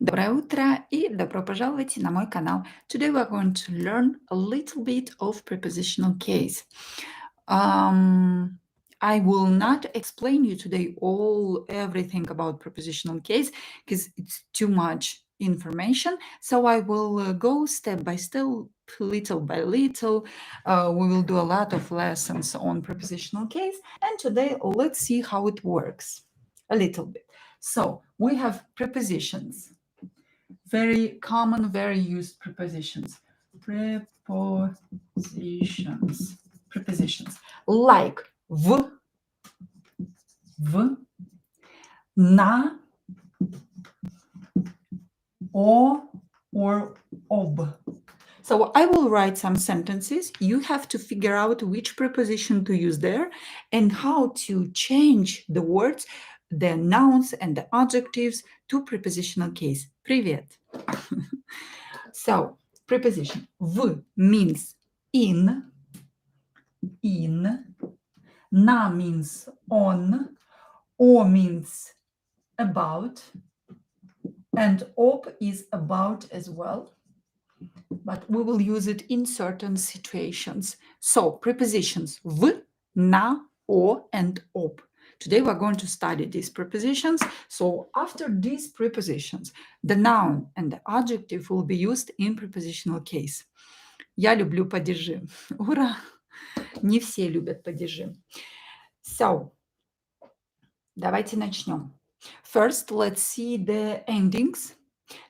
Доброе утро и добро пожаловать на мой канал. Today we are going to learn a little bit of prepositional case. I will not explain you today everything about prepositional case because it's too much information. So I will go step by step, little by little. We will do a lot of lessons on prepositional case. And today let's see how it works a little bit. So we have prepositions. Very common, very used prepositions. Prepositions. Like в, на, о, or об. So I will write some sentences. You have to figure out which preposition to use there and how to change the words, the nouns and the adjectives to prepositional case. Привет. So, preposition. В means in. На means on. О means about. And об is about as well. But we will use it in certain situations. So, prepositions в, на, о, and об. Today we're going to study these prepositions. So after these prepositions, the noun and the adjective will be used in prepositional case. Я люблю падежи. Ура! Не все любят падежи. So, давайте начнем. First, let's see the endings.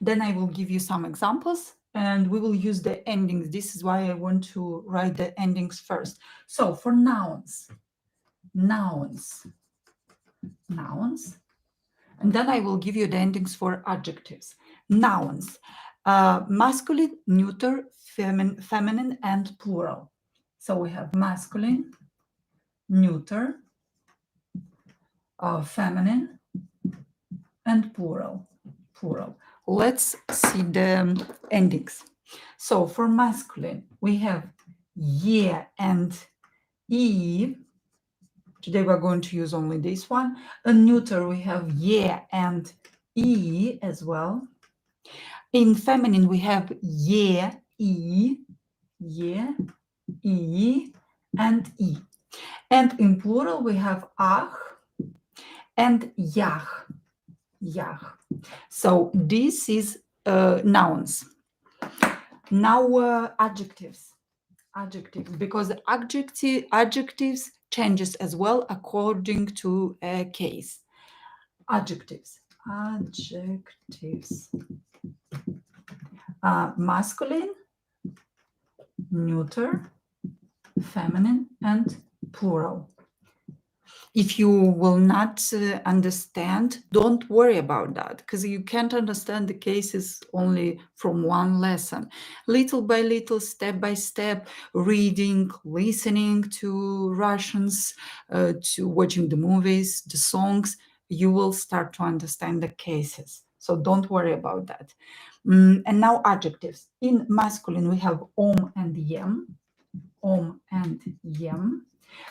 Then I will give you some examples and we will use the endings. This is why I want to write the endings first. So for nouns. And then I will give you the endings for adjectives. Nouns, masculine, neuter, feminine, and plural. So we have masculine, neuter, feminine, and plural. Let's see the endings. So for masculine, we have ye and e. Today we're going to use only this one. A neuter, we have ye and e as well. In feminine, we have ye, e, and e. And in plural, we have ach and yach. So this is nouns. Now adjectives, because adjectives changes as well according to a case. Adjectives. Masculine, neuter, feminine, and plural. If you will not understand, don't worry about that, because you can't understand the cases only from one lesson. Little by little, step by step, reading, listening to Russians, to watching the movies, the songs, you will start to understand the cases. So don't worry about that. And now adjectives. In masculine, we have om and yem.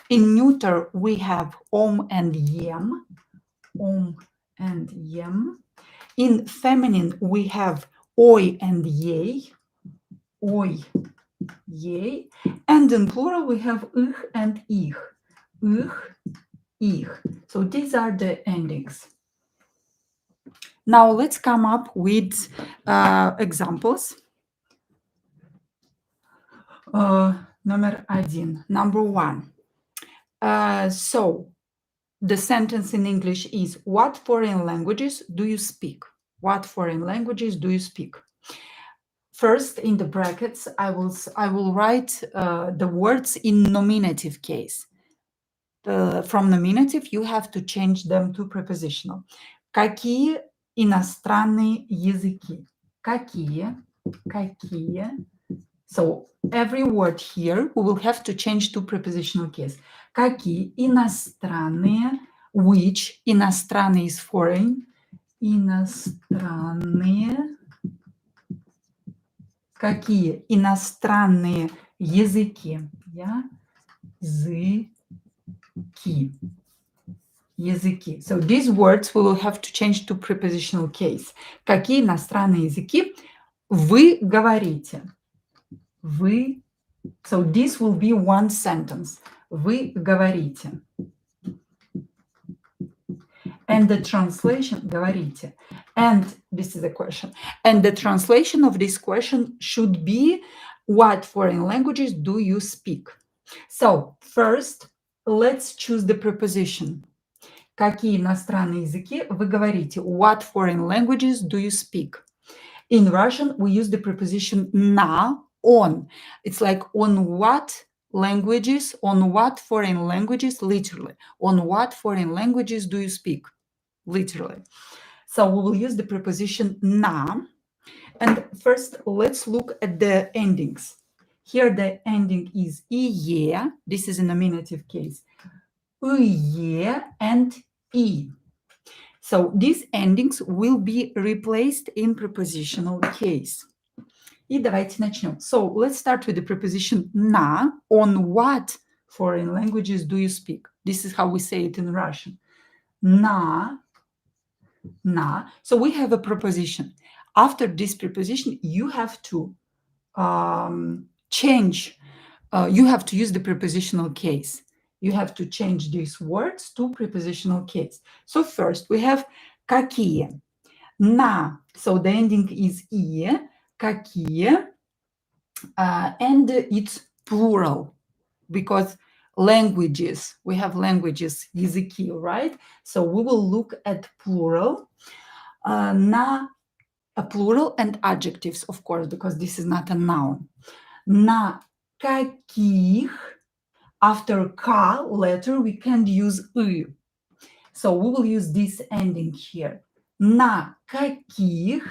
In neuter, we have om and yem. In feminine, we have oi and yay. And in plural, we have ich and ich. So these are the endings. Now let's come up with examples. Number one. So the sentence in English is, what foreign languages do you speak? What foreign languages do you speak? First, in the brackets, I will write the words in nominative case. From nominative, you have to change them to prepositional. Какие иностранные языки? Какие? So every word here we will have to change to prepositional case. Какие иностранные, which иностранные is foreign, какие иностранные языки? Языки. языки. So these words we will have to change to prepositional case. Какие иностранные языки вы говорите? Вы. So this will be one sentence. Вы говорите. And the translation, говорите. And this is a question. And the translation of this question should be, what foreign languages do you speak? So first, let's choose the preposition. Какие иностранные языки вы говорите? What foreign languages do you speak? In Russian, we use the preposition на, on. It's like on what languages, on what foreign languages, literally. On what foreign languages do you speak? Literally. So we will use the preposition на. And first, let's look at the endings. Here the ending is ie. This is a nominative case. Ie and e. So these endings will be replaced in prepositional case. И давайте начнем. So let's start with the preposition на. On what foreign languages do you speak? This is how we say it in Russian. На. So we have a preposition. After this preposition, you have to change. You have to use the prepositional case. You have to change these words to prepositional case. So first we have какие. На. So the ending is ie. Какие. And it's plural because languages, we have languages, языки, right? So we will look at plural. На a plural and adjectives, of course, because this is not a noun. На каких, after ka letter, we can use y. So we will use this ending here. На каких,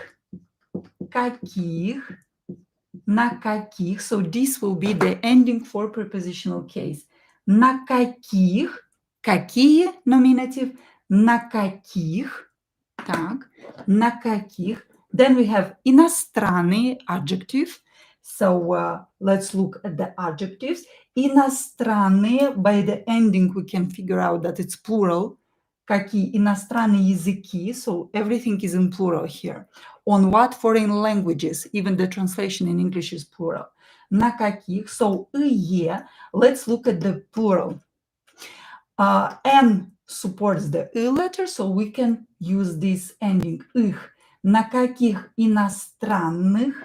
на каких. So this will be the ending for prepositional case. На каких, какие, nominative, на каких, так, на каких. Then we have иностранные, adjective. So let's look at the adjectives. Иностранные, by the ending we can figure out that it's plural. Какие иностранные языки, so everything is in plural here. On what foreign languages, even the translation in English is plural. На каких, so ie, let's look at the plural. N supports the I letter, so we can use this ending их. На каких иностранных,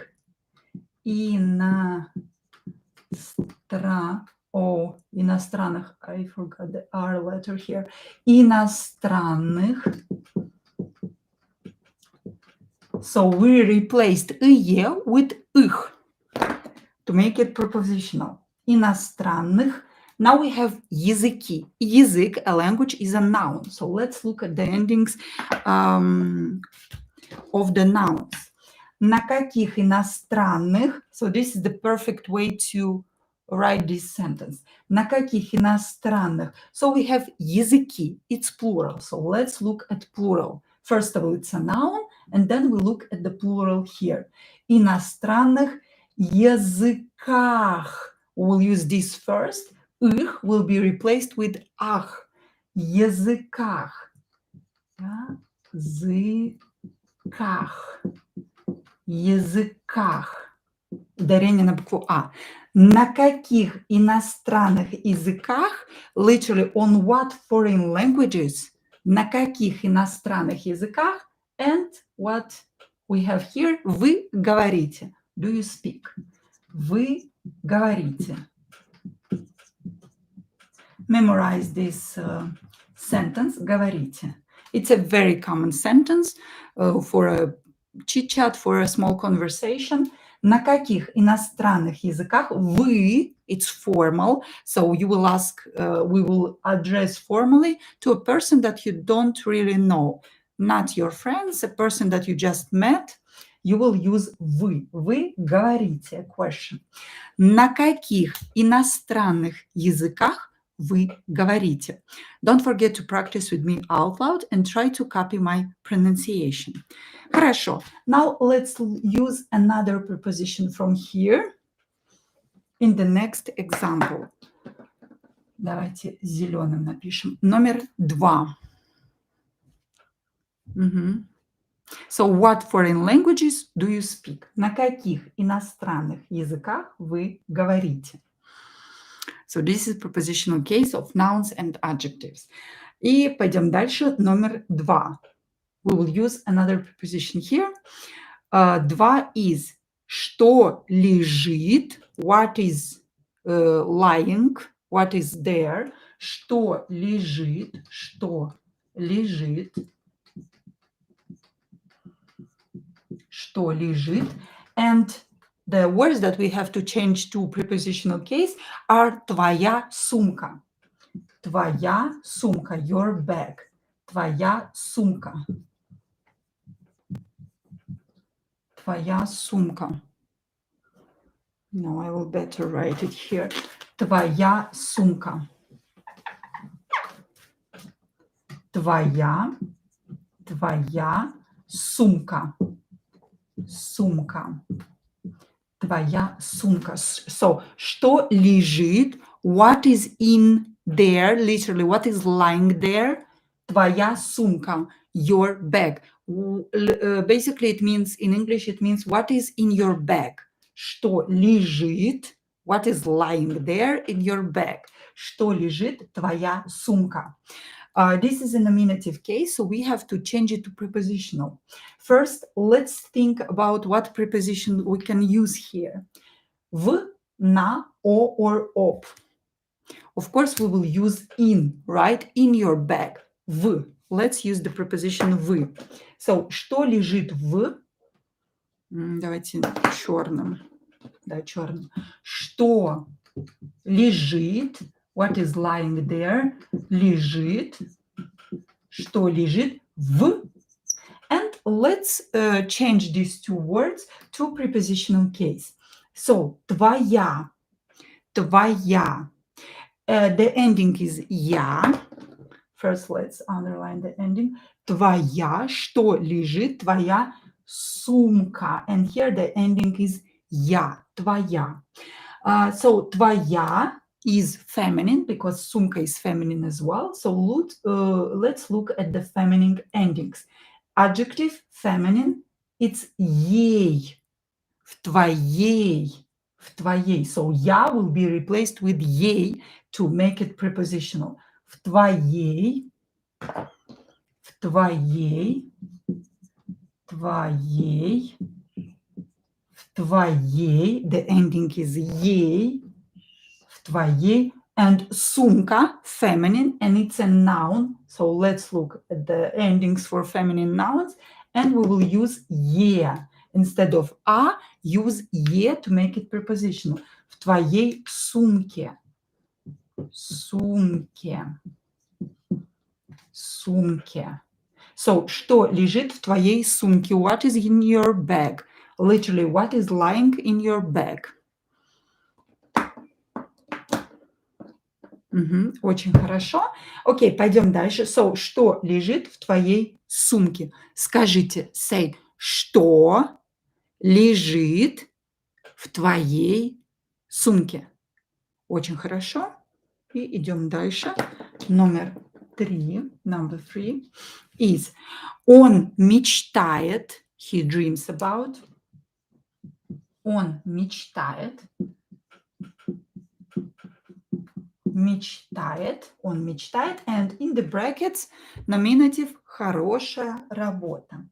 иностранных, I forgot the R letter here, иностранных. So we replaced ие with их to make it prepositional. Иностранных. Now we have языки. Язык, a language, is a noun. So let's look at the endings of the nouns. На каких иностранных, so this is the perfect way to write this sentence. На каких иностранных, so we have языки, it's plural, so let's look at plural. First of all, it's a noun, and then we look at the plural here. Иностранных языках. We'll use this first. Их will be replaced with ах. Языках. Языках. Языках. Ударение на букву А. На каких иностранных языках, literally on what foreign languages, на каких иностранных языках, and what we have here, вы говорите. Do you speak? Вы говорите. Memorize this sentence, говорите. It's a very common sentence for a chit-chat, for a small conversation. На каких иностранных языках вы, it's formal, so you will ask, we will address formally to a person that you don't really know, not your friends, a person that you just met, you will use вы. Вы говорите, a question. На каких иностранных языках вы говорите? Don't forget to practice with me out loud and try to copy my pronunciation. Хорошо. Now let's use another preposition from here in the next example. Давайте зеленым напишем. Номер 2. So what foreign languages do you speak? На каких иностранных языках вы говорите? So this is prepositional case of nouns and adjectives. И пойдем дальше. Номер 2. We will use another preposition here. 2 is что лежит, what is lying, what is there, что лежит, что лежит, что лежит. And the words that we have to change to prepositional case are твоя сумка. Твоя сумка, your bag. Твоя сумка. Твоя сумка. No, I will better write it here. Твоя сумка. Твоя сумка. Сумка. Твоя сумка. So, что лежит? What is in there? Literally, what is lying there? Твоя сумка. Your bag. Basically, it means, in English, it means what is in your bag. Что лежит? What is lying there in your bag? Что лежит? Твоя сумка. This is a nominative case, so we have to change it to prepositional. First, let's think about what preposition we can use here. В, на, о, or об. Of course, we will use in, right? In your bag. В. Let's use the preposition в. So, что лежит в? Давайте черным. Да, черным. Что лежит? What is lying there? Лежит. Что лежит в? And let's change these two words to prepositional case. So, твоя. Твоя. The ending is я. First, let's underline the ending. Твоя. Что лежит? Твоя сумка. And here the ending is я. Твоя. So, твоя is feminine because сумка is feminine as well. So let's look at the feminine endings. Adjective, feminine, it's ей, в твоей, в твоей. So я will be replaced with ей to make it prepositional. В твоей, в твоей, твоей, в твоей. The ending is ей. Твоей, and сумка, feminine, and it's a noun. So let's look at the endings for feminine nouns, and we will use е. Instead of a, use е to make it prepositional. В твоей сумке. Сумке. Сумке. So, что лежит в твоей сумке? What is in your bag? Literally, what is lying in your bag? Очень хорошо. Окей, пойдем дальше. So, что лежит в твоей сумке? Скажите, say, что лежит в твоей сумке? Очень хорошо. И идем дальше. Номер 3, number 3, is он мечтает, he dreams about. Он мечтает. Мечтает, он мечтает, and in the brackets nominative хорошая работа.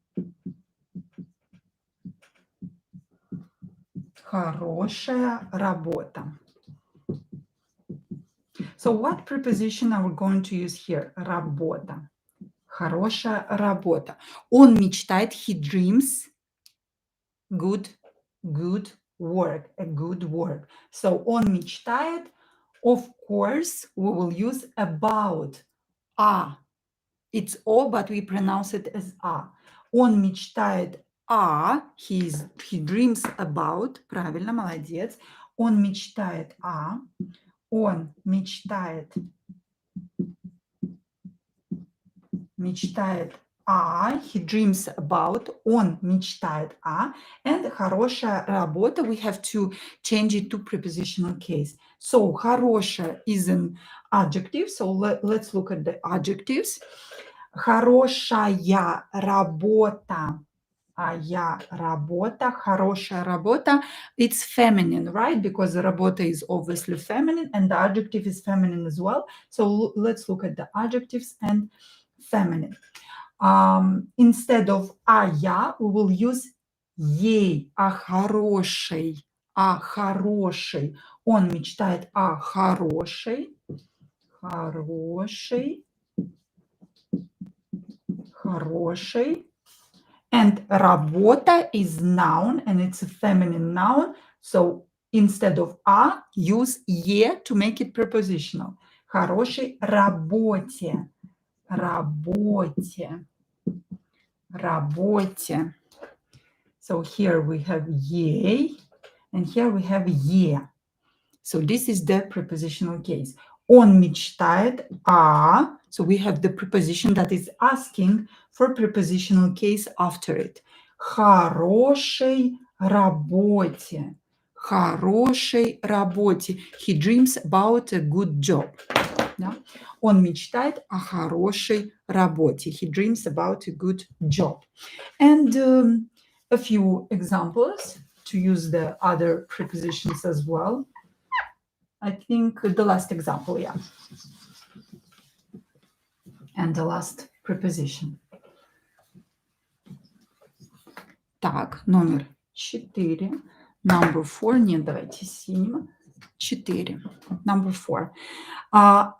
Хорошая работа. So what preposition are we going to use here? Работа. Хорошая работа. Он мечтает, he dreams good work, a good work. So он мечтает. Of course, we will use about. It's O, but we pronounce it as a. Он мечтает he dreams about. Правильно, молодец. Он мечтает Он мечтает he dreams about. Он мечтает And хорошая работа, we have to change it to prepositional case. So, хорошая is an adjective. So, let's look at the adjectives. Хорошая работа. Хорошая работа. It's feminine, right? Because работа is obviously feminine and the adjective is feminine as well. So let's look at the adjectives and feminine. Instead of я, we will use ей, хорошей. Он мечтает о хорошей. And работа is noun and it's a feminine noun. So instead of use е to make it prepositional. Хорошей работе. So here we have ей and here we have е. So this is the prepositional case. Он мечтает о. So we have the preposition that is asking for prepositional case after it. Хорошей работе. He dreams about a good job. Да? Он мечтает о хорошей работе. He dreams about a good job. And a few examples to use the other prepositions as well. I think the last example, yeah. And the last preposition. Так, номер 4. Number 4. Нет, давайте синим. 4. Number 4.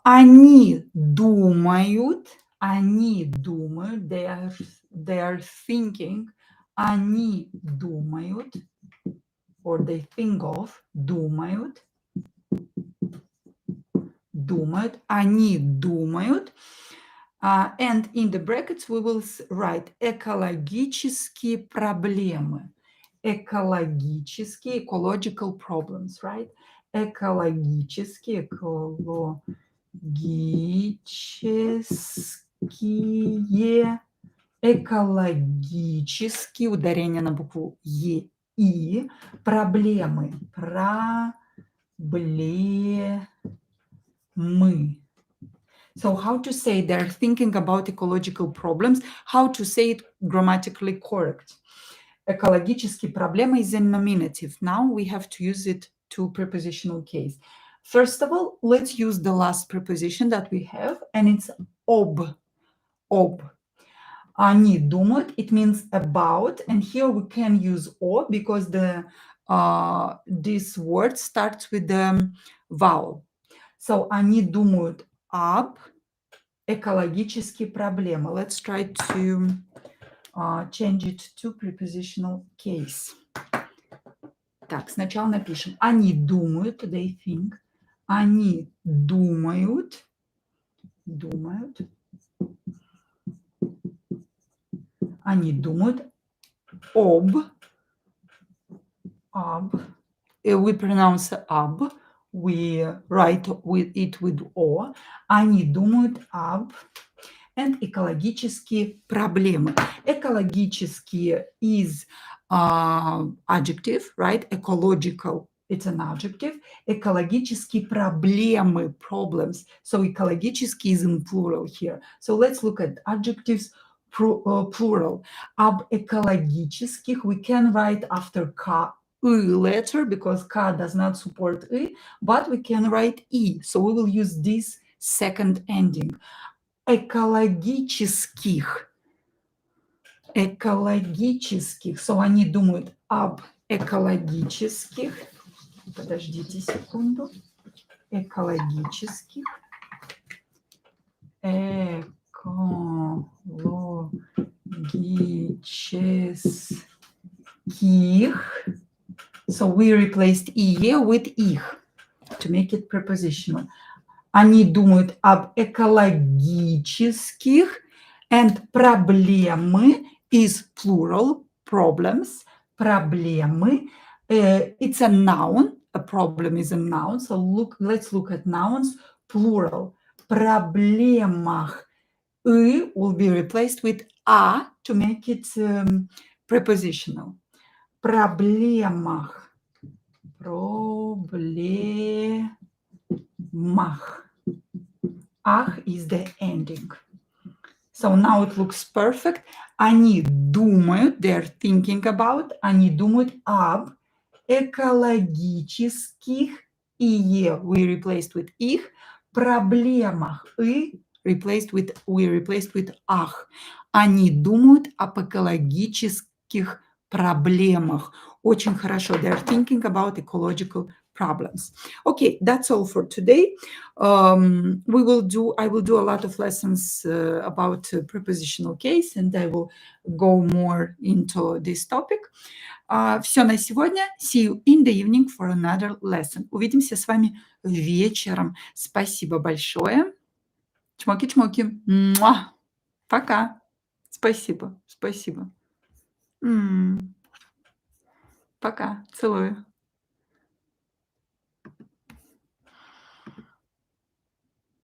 Они думают, they are thinking, они думают, or they think of, думают, они думают. And in the brackets we will write экологические проблемы. Ecological problems, right? Экологические, ударение на букву Е, и, проблемы. So how to say they're thinking about ecological problems, how to say it grammatically correct. Экологические проблемы is a nominative. Now we have to use it to prepositional case. First of all, let's use the last preposition that we have, and it's об. Они думают, it means about, and here we can use o because this word starts with the vowel. So они думают об экологические проблемы. Let's try to change it to prepositional case. Так, сначала напишем. Они думают, they think. Они думают. Они думают об. We pronounce ab. We write it with o. Они думают об. And экологические проблемы. Экологические is adjective, right? Ecological, it's an adjective. Экологические проблемы, problems. So экологический is in plural here. So let's look at adjectives plural. Об экологических we can write after K letter because K does not support I, but we can write I. So we will use this second ending. Экологических. So они думают об экологических. Подождите секунду. Экологических. So we replaced ие with их to make it prepositional. Они думают об экологических, and проблемы is plural, problems, проблемы. It's a noun, a problem is a noun, so let's look at nouns, plural. Проблемах. I will be replaced with a to make it prepositional. Проблемах. Ах is the ending. So now it looks perfect. Они думают, they're thinking about, они думают об экологических, we replaced with их, проблемах, we replaced with ах. Они думают об экологических проблемах. Очень хорошо. They're thinking about ecological problems. Okay, that's all for today. I will do a lot of lessons about prepositional case, and I will go more into this topic. Все на сегодня. See you in the evening for another lesson. Увидимся с вами вечером. Спасибо большое. Чмоки-чмоки. Муа. Пока. Спасибо. Пока. Целую.